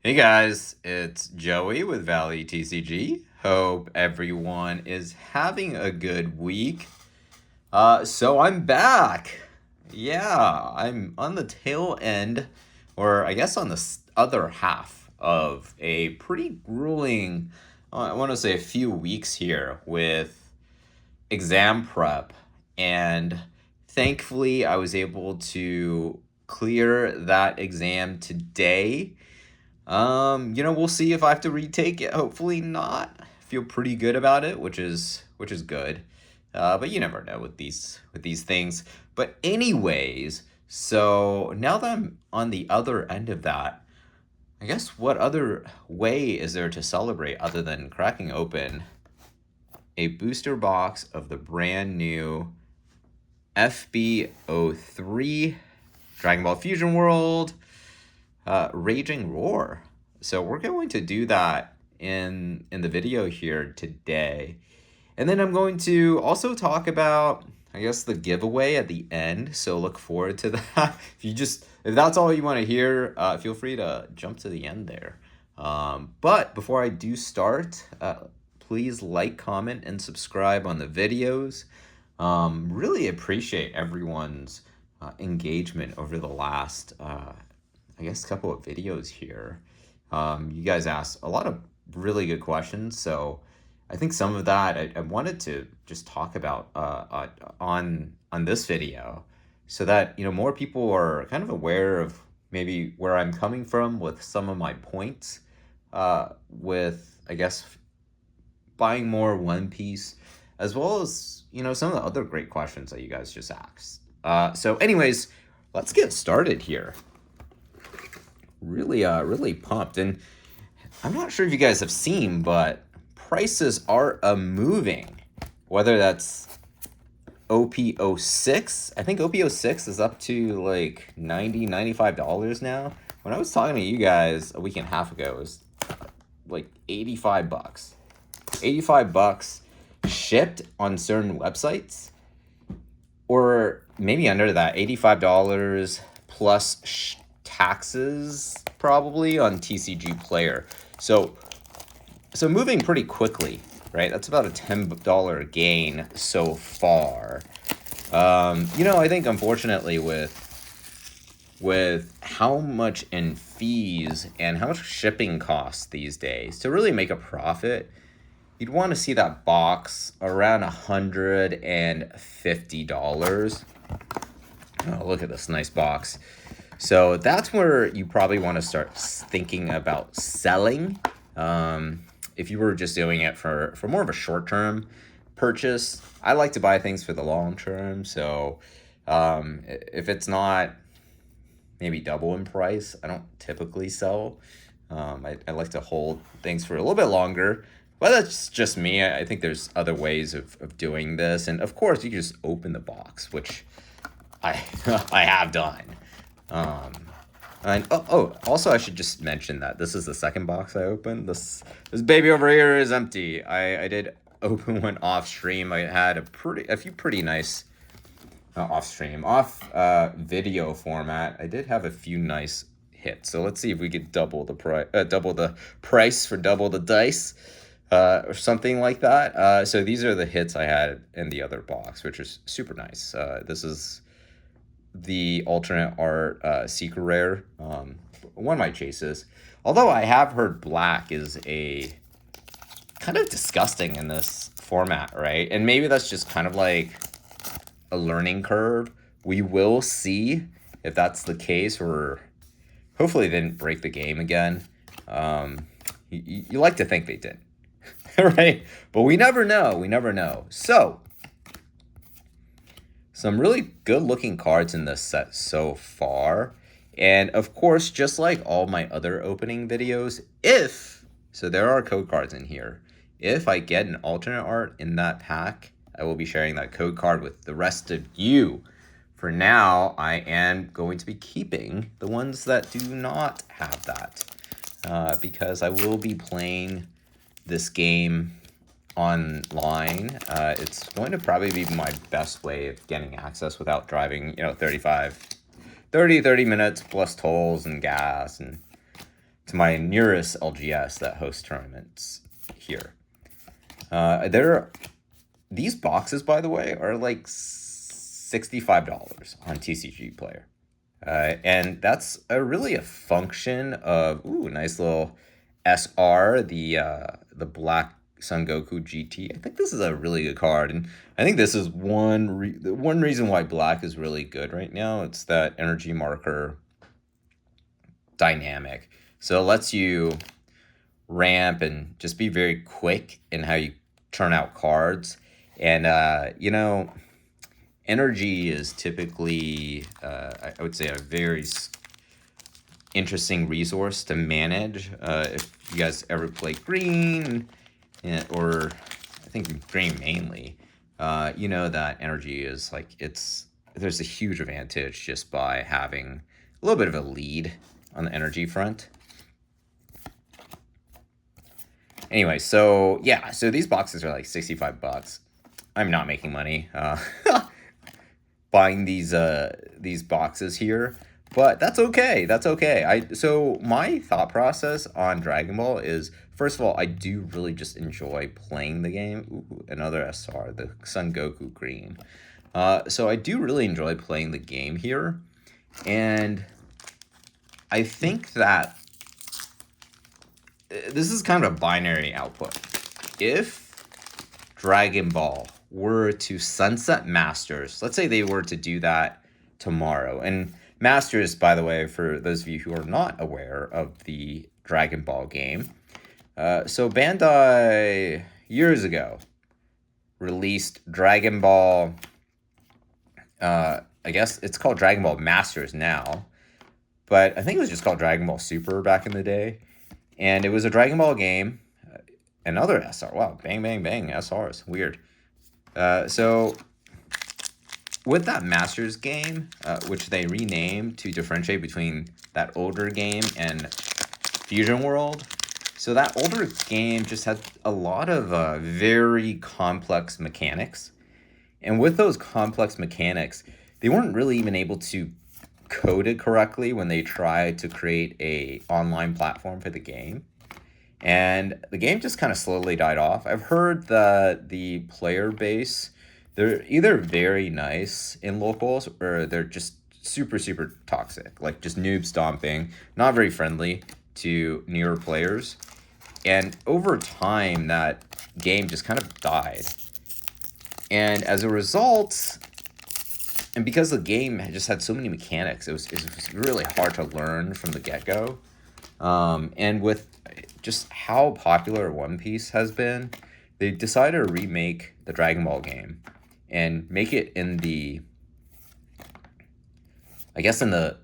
Hey guys, it's Joey with Valley TCG. Hope everyone is having a good week. So I'm back. Yeah, I'm on the tail end, or I guess on the other half of a pretty grueling, I want to say a few weeks here with exam prep. And thankfully, I was able to clear that exam today. We'll see if I have to retake it. Hopefully not. I feel pretty good about it, which is good. But you never know with these things. But anyways, so now that I'm on the other end of that, I guess what other way is there to celebrate other than cracking open a booster box of the brand new FB-03 Dragon Ball Fusion World Raging Roar. So we're going to do that in the video here today. And then I'm going to also talk about, I guess, the giveaway at the end. So look forward to that. If that's all you want to hear, feel free to jump to the end there. But before I do start, please like, comment, and subscribe on the videos. Really appreciate everyone's engagement over the last, I guess, couple of videos here. You guys asked a lot of really good questions, so I think some of that I wanted to just talk about on this video, so that more people are kind of aware of maybe where I'm coming from with some of my points, with, I guess, buying more One Piece, as well as some of the other great questions that you guys just asked. So anyways, let's get started here. Really pumped. And I'm not sure if you guys have seen, but prices are moving. Whether that's OP06, I think OP06 is up to like $95 now. When I was talking to you guys a week and a half ago, it was like $85. $85 shipped on certain websites, or maybe under that, $85 plus taxes probably on TCG Player. So moving pretty quickly, right? That's about a $10 gain so far. I think unfortunately with how much in fees and how much shipping costs these days, to really make a profit, you'd want to see that box around $150. Oh, look at this nice box. So that's where you probably want to start thinking about selling. If you were just doing it for more of a short-term purchase, I like to buy things for the long term. So if it's not maybe double in price, I don't typically sell. I like to hold things for a little bit longer. But that's just me. I think there's other ways of doing this. And of course, you can just open the box, which I I have done. And also I should just mention that this is the second box I opened. This baby over here is empty. I did open one off stream. I had a few pretty nice off video format. I did have a few nice hits. So let's see if we could double the price for double the dice, or something like that. So these are the hits I had in the other box, which is super nice. This is the alternate art secret rare, one of my chases. Although I have heard black is a kind of disgusting in this format, right? And maybe that's just kind of like a learning curve. We will see if that's the case, or hopefully they didn't break the game again. You like to think they did, right? But we never know. So some really good looking cards in this set so far. And of course, just like all my other opening videos, so there are code cards in here. If I get an alternate art in that pack, I will be sharing that code card with the rest of you. For now, I am going to be keeping the ones that do not have that, because I will be playing this game online. It's going to probably be my best way of getting access without driving 30 minutes plus tolls and gas and to my nearest LGS that hosts tournaments here. These boxes, by the way, are like $65 on TCG Player. And that's really a function of, ooh, nice little SR, the Black Son Goku GT. I think this is a really good card, and I think this is one reason why Black is really good right now. It's that energy marker dynamic. So it lets you ramp and just be very quick in how you turn out cards. And, energy is typically, I would say, a very interesting resource to manage. If you guys ever play green, or I think green mainly, you know that energy is like, there's a huge advantage just by having a little bit of a lead on the energy front. Anyway, so yeah, so these boxes are like $65. I'm not making money buying these boxes here, but that's okay. That's okay. So my thought process on Dragon Ball is, first of all, I do really just enjoy playing the game. Ooh, another SR, the Son Goku Green. So I do really enjoy playing the game here, and I think that this is kind of a binary output. If Dragon Ball were to sunset Masters, let's say they were to do that tomorrow, and Masters, by the way, for those of you who are not aware of the Dragon Ball game, so Bandai years ago released Dragon Ball, I guess it's called Dragon Ball Masters now, but I think it was just called Dragon Ball Super back in the day. And it was a Dragon Ball game, another SR. Wow, bang, bang, bang, SRs. Weird. So with that Masters game, which they renamed to differentiate between that older game and Fusion World. So that older game just had a lot of very complex mechanics. And with those complex mechanics, they weren't really even able to coded correctly when they tried to create a online platform for the game, and the game just kind of slowly died off. I've heard that the player base, they're either very nice in locals or they're just super toxic, like just noob stomping, not very friendly to newer players. And over time that game just kind of died, and as a result, and because the game just had so many mechanics, it was really hard to learn from the get-go. And with just how popular One Piece has been, they decided to remake the Dragon Ball game and make it in the, I guess in the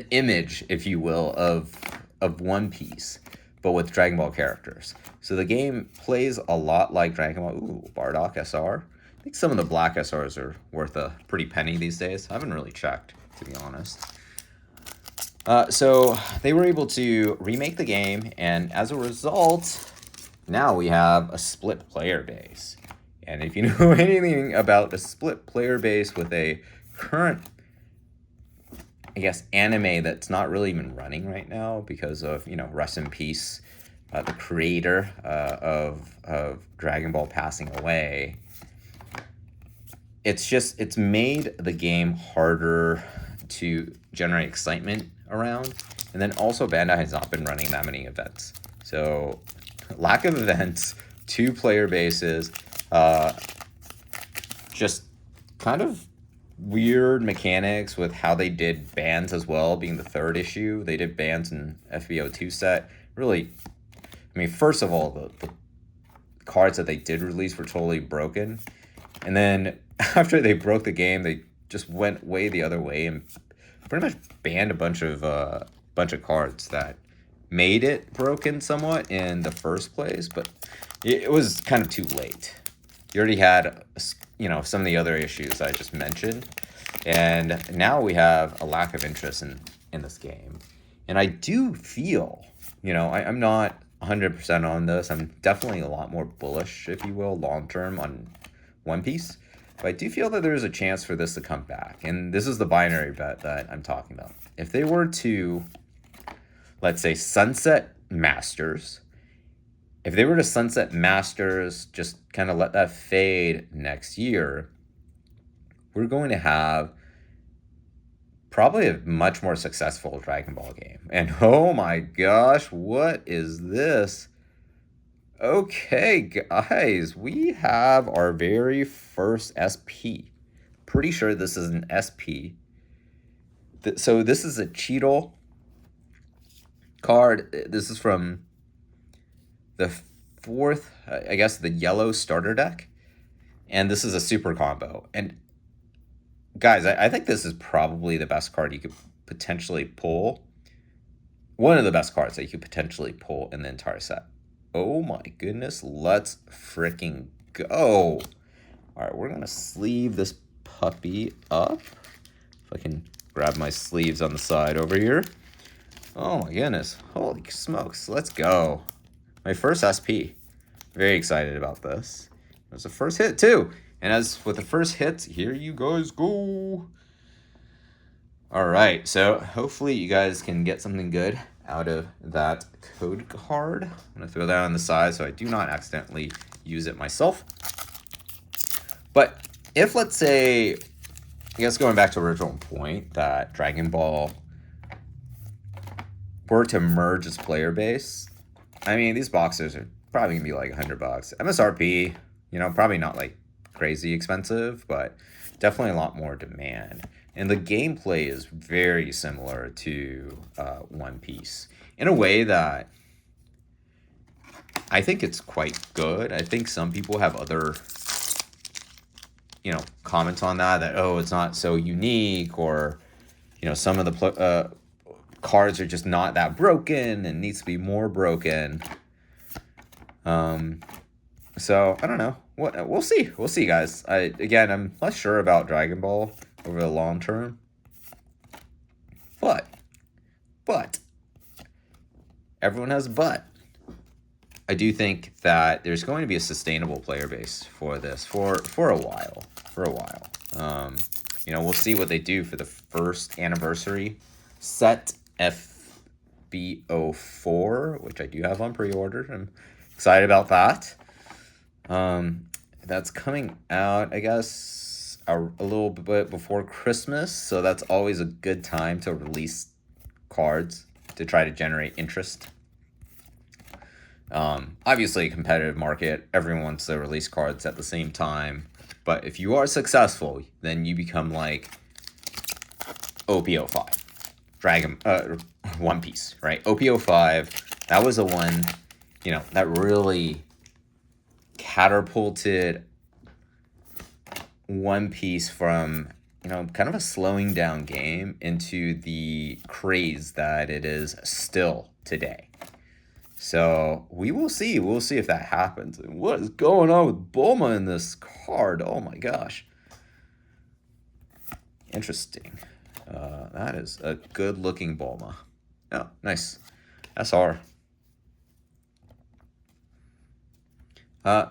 image, if you will, of One Piece, but with Dragon Ball characters. So the game plays a lot like Dragon Ball. Ooh, Bardock SR. I think some of the black SRs are worth a pretty penny these days. I haven't really checked, to be honest. So they were able to remake the game, and as a result, now we have a split player base. And if you know anything about a split player base with a current, I guess, anime that's not really even running right now because of, rest in peace, the creator of Dragon Ball passing away, it's made the game harder to generate excitement around. And then also Bandai has not been running that many events. So lack of events, 2 player bases, just kind of weird mechanics with how they did bans as well, being the 3rd issue. They did bans in FB-02 set. Really, I mean, first of all, the cards that they did release were totally broken. And then after they broke the game, they just went way the other way and pretty much banned a bunch of cards that made it broken somewhat in the first place, but it was kind of too late. You already had, some of the other issues I just mentioned, and now we have a lack of interest in this game. And I do feel, I'm not 100% on this. I'm definitely a lot more bullish, if you will, long-term on One Piece. But I do feel that there's a chance for this to come back. And this is the binary bet that I'm talking about. If they were to let's say, sunset Masters. If they were to sunset Masters, just kind of let that fade next year, we're going to have probably a much more successful Dragon Ball game. And oh my gosh, what is this? Okay, guys, we have our very first SP. Pretty sure this is an SP. So this is a Cheetle card. This is from the fourth, I guess, the yellow starter deck. And this is a super combo. And guys, I think this is probably the best card you could potentially pull. One of the best cards that you could potentially pull in the entire set. Oh my goodness, let's freaking go. All right, we're going to sleeve this puppy up. If I can grab my sleeves on the side over here. Oh my goodness, holy smokes, let's go. My first SP. Very excited about this. It was the first hit too. And as with the first hits, here you guys go. All right, so hopefully you guys can get something good out of that code card. I'm gonna throw that on the side so I do not accidentally use it myself. But if, let's say, I guess going back to the original point, that Dragon Ball were to merge its player base, I mean, these boxes are probably gonna be like $100. MSRP, probably not like crazy expensive, but definitely a lot more demand. And the gameplay is very similar to One Piece in a way that I think it's quite good. I think some people have other, comments on that, oh, it's not so unique, or, some of the cards are just not that broken and needs to be more broken. So I don't know. We'll see. We'll see, guys. Again, I'm less sure about Dragon Ball over the long term. But everyone has a but. I do think that there's going to be a sustainable player base for this for a while. We'll see what they do for the first anniversary set, FB-04, which I do have on pre-order. I'm excited about that. That's coming out, I guess, a little bit before Christmas, so that's always a good time to release cards to try to generate interest. Obviously, a competitive market, everyone wants to release cards at the same time, but if you are successful, then you become like OP-05, One Piece, right? OP-05, that was the one, that really catapulted One Piece from, kind of a slowing down game into the craze that it is still today. So we will see. We'll see if that happens. And what is going on with Bulma in this card? Oh my gosh. Interesting. That is a good looking Bulma. Oh, nice. SR. All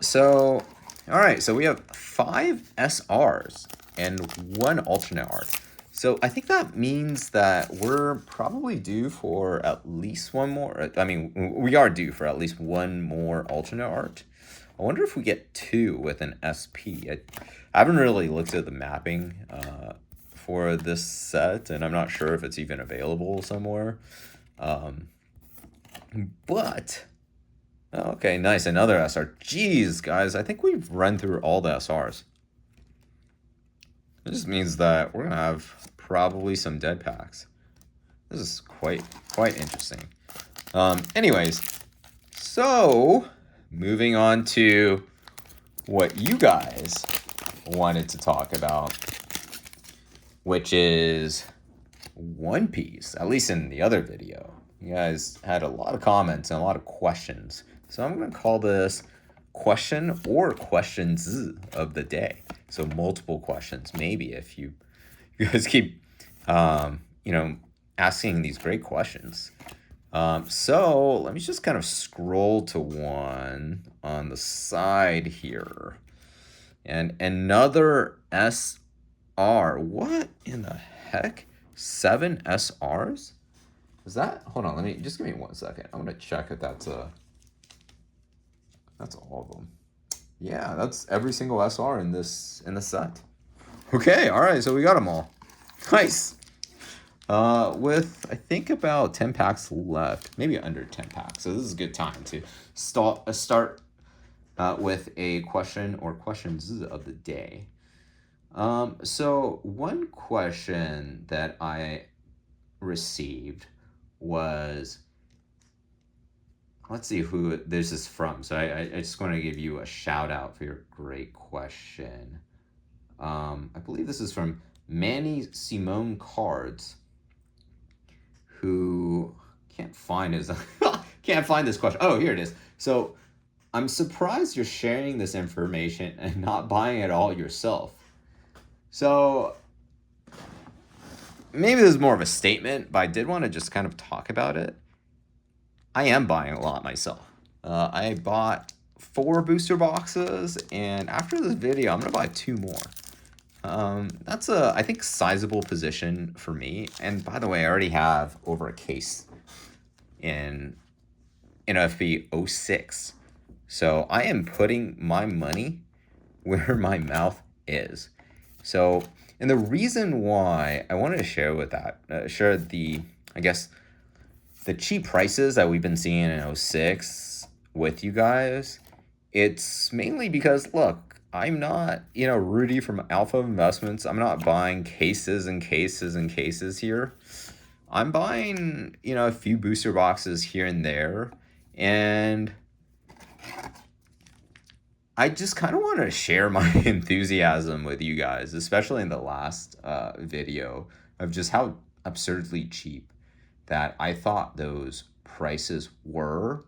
right, so we have 5 SRs and 1 alternate art. So I think that means that we're probably due for at least one more. I mean, we are due for at least one more alternate art. I wonder if we get 2 with an SP. I haven't really looked at the mapping for this set, and I'm not sure if it's even available somewhere. But... okay, nice. Another SR. Jeez, guys, I think we've run through all the SRs. It just means that we're going to have probably some dead packs. This is quite interesting. Anyways, so moving on to what you guys wanted to talk about, which is One Piece, at least in the other video. You guys had a lot of comments and a lot of questions. So I'm going to call this question or questions of the day. So multiple questions, maybe, if you guys keep, asking these great questions. So let me just kind of scroll to one on the side here. And another SR. What in the heck? 7 SRs? Is that, hold on, just give me 1 second. I'm gonna check if that's all of them. Yeah, that's every single SR in this set. Okay, all right, so we got them all. Nice. With I think about 10 packs left, maybe under 10 packs. So this is a good time to start with a question or questions of the day. So one question that I received was, let's see who this is from. So I just want to give you a shout out for your great question. I believe this is from Manny Simone Cards, who can't find his can't find this question. Oh, here it is. So I'm surprised you're sharing this information and not buying it all yourself. So maybe this is more of a statement, but I did want to just kind of talk about it. I am buying a lot myself. I bought 4 booster boxes, and after this video, I'm gonna buy 2 more. That's a, I think, sizable position for me. And by the way, I already have over a case in FB-06. So I am putting my money where my mouth is. So, and the reason why I wanted to share I guess, the cheap prices that we've been seeing in 06 with you guys, it's mainly because, look, I'm not, Rudy from Alpha Investments. I'm not buying cases and cases and cases here. I'm buying, a few booster boxes here and there. And I just kind of want to share my enthusiasm with you guys, especially in the last video, of just how absurdly cheap that I thought those prices were.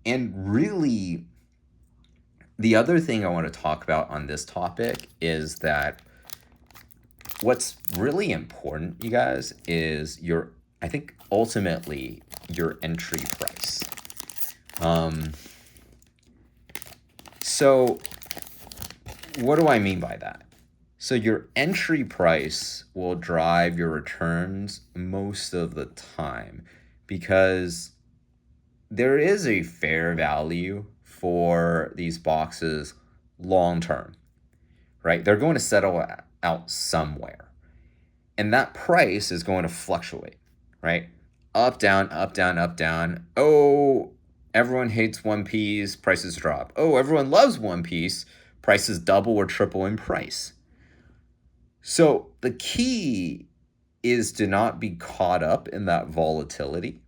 And really, the other thing I want to talk about on this topic is that what's really important, you guys, is I think ultimately your entry price. So what do I mean by that? So your entry price will drive your returns most of the time, because there is a fair value for these boxes long term, right? They're going to settle out somewhere. And that price is going to fluctuate, right? Up, down, up, down, up, down. Oh, everyone hates One Piece, prices drop. Oh, everyone loves One Piece, prices double or triple in price. So the key is to not be caught up in that volatility,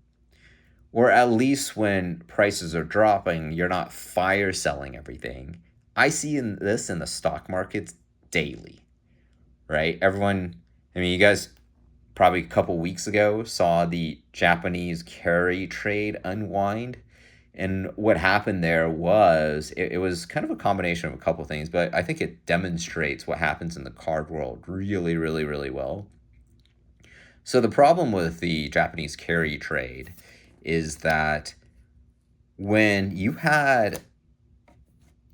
or at least when prices are dropping, you're not fire selling everything. I see this in the stock markets daily, right? You guys probably a couple weeks ago saw the Japanese carry trade unwind. And what happened there was, it was kind of a combination of a couple things, but I think it demonstrates what happens in the card world really, really, really well. So the problem with the Japanese carry trade is that when you had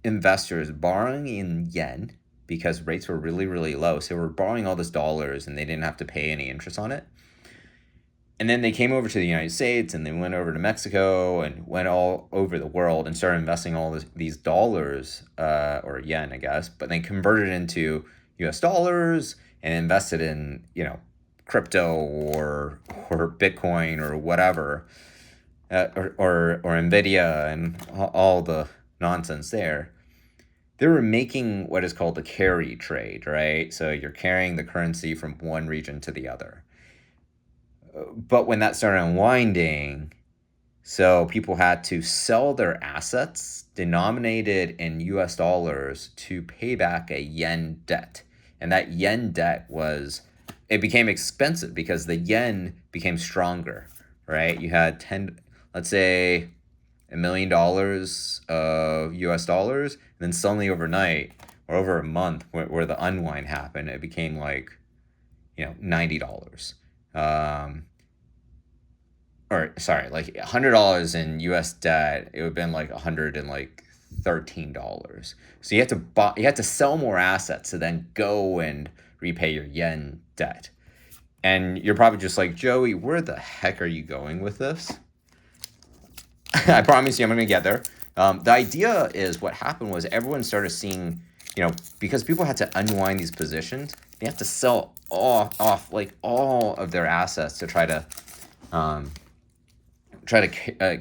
investors borrowing in yen, because rates were really, really low, so they were borrowing all this dollars and they didn't have to pay any interest on it. And then they came over to the United States, and they went over to Mexico and went all over the world and started investing all these dollars, or yen, I guess, but they converted into US dollars and invested in, crypto or Bitcoin or whatever, or Nvidia and all the nonsense there. They were making what is called the carry trade, right? So you're carrying the currency from one region to the other. But when that started unwinding, so people had to sell their assets denominated in US dollars to pay back a yen debt. And that yen debt it became expensive because the yen became stronger, right? You had let's say $1 million of US dollars, and then suddenly overnight or over a month where the unwind happened, it became like, $90. Or sorry, like $100 in US debt, it would have been like $113. So you had to sell more assets to then go and repay your yen debt. And you're probably just like, Joey, where the heck are you going with this? I promise you I'm going to get there. The idea is what happened was everyone started seeing, because people had to unwind these positions, they have to sell off like all of their assets to try to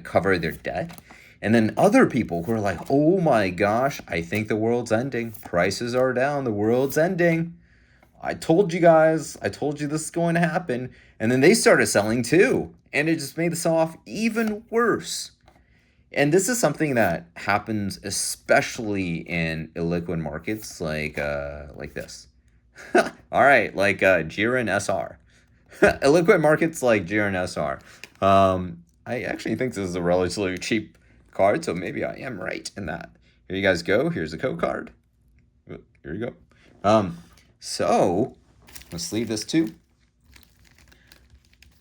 cover their debt. And then other people who are like, oh my gosh, I think the world's ending. Prices are down. The world's ending. I told you guys. I told you this is going to happen. And then they started selling too. And it just made the sell-off even worse. And this is something that happens especially in illiquid markets like this. All right, like JIRA and SR. Illiquid markets like JIRA and SR. I actually think this is a relatively cheap card, so maybe I am right in that. Here you guys go. Here's the code card. Here you go. So let's leave this too.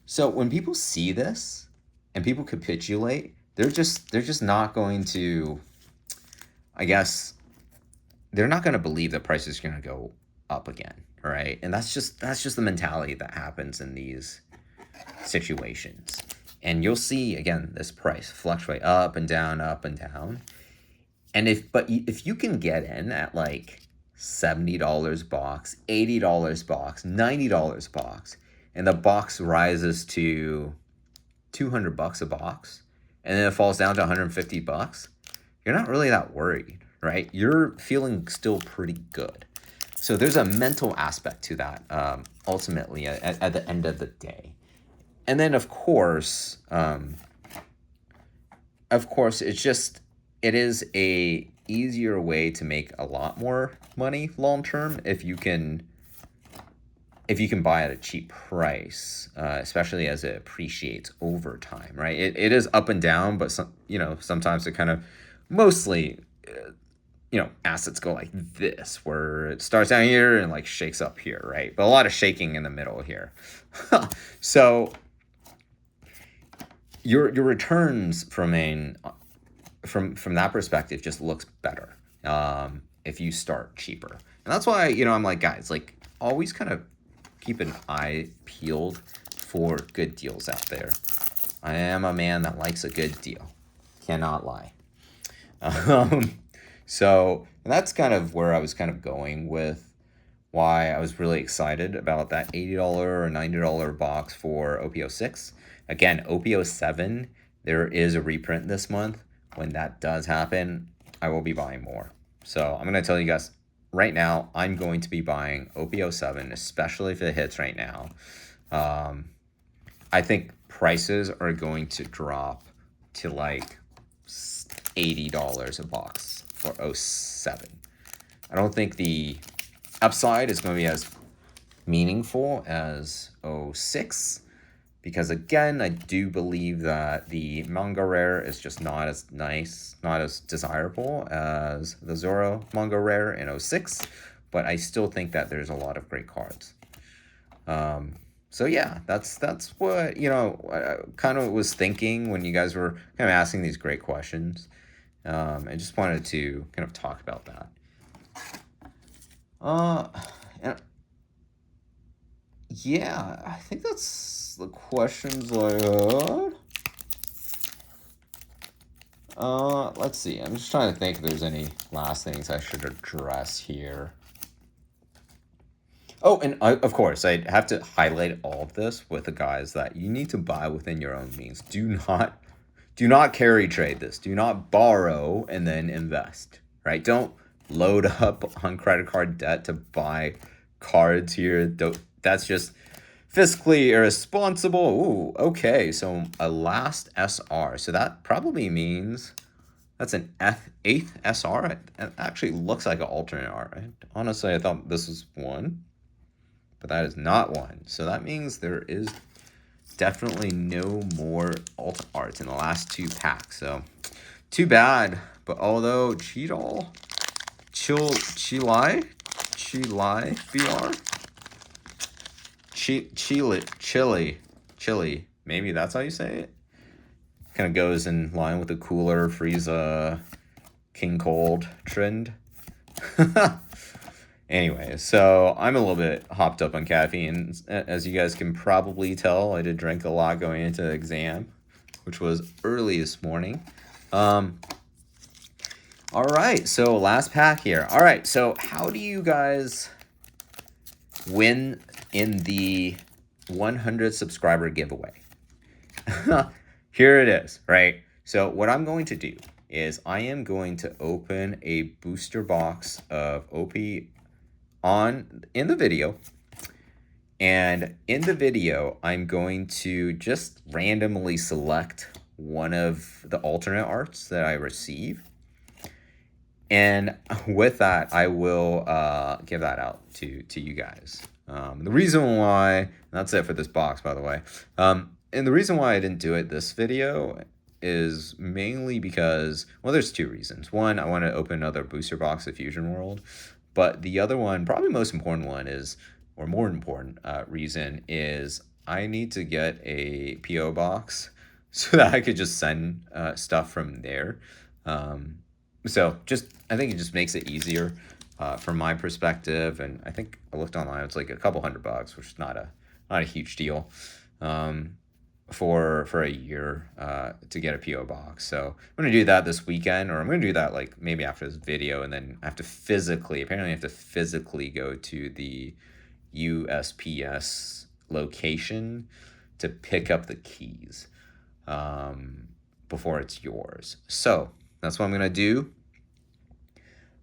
So when people see this and people capitulate, they're just not going to, I guess, they're not going to believe that price is going to go up again, right? And that's just the mentality that happens in these situations. And you'll see again this price fluctuate up and down, up and down. And if you can get in at like $70 box, $80 box, $90 box, and the box rises to $200 a box, and then it falls down to $150, you're not really that worried, right? You're feeling still pretty good. So there's a mental aspect to that, ultimately, at the end of the day. And then, of course, it is a easier way to make a lot more money long term if you can buy at a cheap price, especially as it appreciates over time, right? It is up and down, but sometimes it kind of mostly, assets go like this, where it starts down here and like shakes up here, right? But a lot of shaking in the middle here. So your returns from that perspective just looks better if you start cheaper. And that's why, I'm like, guys, like always kind of keep an eye peeled for good deals out there. I am a man that likes a good deal. Cannot lie. So that's kind of where I was kind of going with why I was really excited about that $80 or $90 box for OP06. Again, OP07, there is a reprint this month. When that does happen, I will be buying more. So I'm going to tell you guys right now, I'm going to be buying OP07, especially if it hits right now. I think prices are going to drop to like $80 a box for 07. I don't think the upside is going to be as meaningful as 06. Because again, I do believe that the manga rare is just not as nice, not as desirable as the Zoro manga rare in 06. But I still think that there's a lot of great cards. So yeah, that's what, I kind of was thinking when you guys were kind of asking these great questions. I just wanted to kind of talk about that. And yeah, I think that's the questions I had. Let's see. I'm just trying to think if there's any last things I should address here. Oh, and of course, I have to highlight all of this with the guys that you need to buy within your own means. Do not carry trade this. Do not borrow and then invest, right? Don't load up on credit card debt to buy cards here. That's just fiscally irresponsible. Ooh, okay. So a last SR. So that probably means that's an 8th SR. It actually looks like an alternate art, right? Honestly, I thought this was one, but that is not one. So that means there is definitely no more alt arts in the last 2 packs. So too bad. But although Chilai BR, Chili, maybe that's how you say it. Kind of goes in line with the cooler Frieza King Cold trend. Anyway, so I'm a little bit hopped up on caffeine. As you guys can probably tell, I did drink a lot going into the exam, which was early this morning. All right, so last pack here. All right, so how do you guys win in the 100 subscriber giveaway? Here it is, right? So what I'm going to do is I am going to open a booster box of OP in the video. And in the video, I'm going to just randomly select one of the alternate arts that I receive. And with that, I will give that out to you guys. The reason why, that's it for this box, by the way. And the reason why I didn't do it this video is mainly because, well, there's two reasons. One, I want to open another booster box of Fusion World. But the other one, probably most important one is, or more important reason is I need to get a P.O. box so that I could just send stuff from there. So I think it just makes it easier from my perspective. And I think I looked online, it's like a couple $100, which is not a huge deal for a year to get a P.O. box. So I'm going to do that this weekend, or I'm going to do that like maybe after this video, and then I have to physically go to the USPS location to pick up the keys before it's yours. So that's what I'm going to do.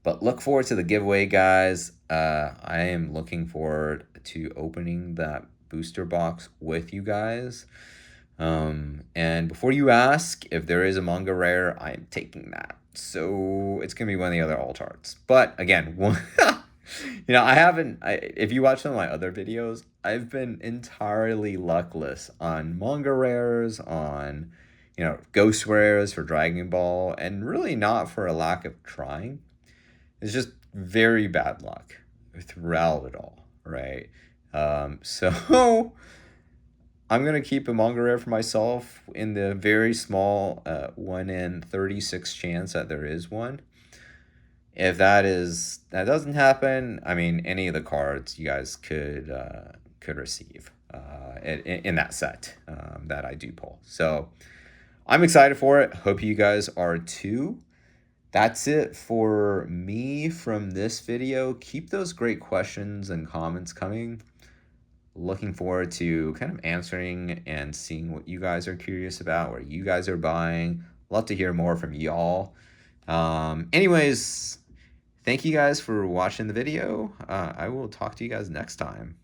But look forward to the giveaway, guys. I am looking forward to opening that booster box with you guys. And before you ask if there is a manga rare, I am taking that. So it's going to be one of the other alt arts. But again, if you watch some of my other videos, I've been entirely luckless on manga rares, on, ghost rares for Dragon Ball, and really not for a lack of trying. It's just very bad luck throughout it all, right? So I'm going to keep a manga rare for myself in the very small 1 in 36 chance that there is one. If that doesn't happen, I mean, any of the cards you guys could receive in that set that I do pull. So I'm excited for it. Hope you guys are too. That's it for me from this video. Keep those great questions and comments coming. Looking forward to kind of answering and seeing what you guys are curious about, where you guys are buying. Love to hear more from y'all. Anyways, thank you guys for watching the video. I will talk to you guys next time.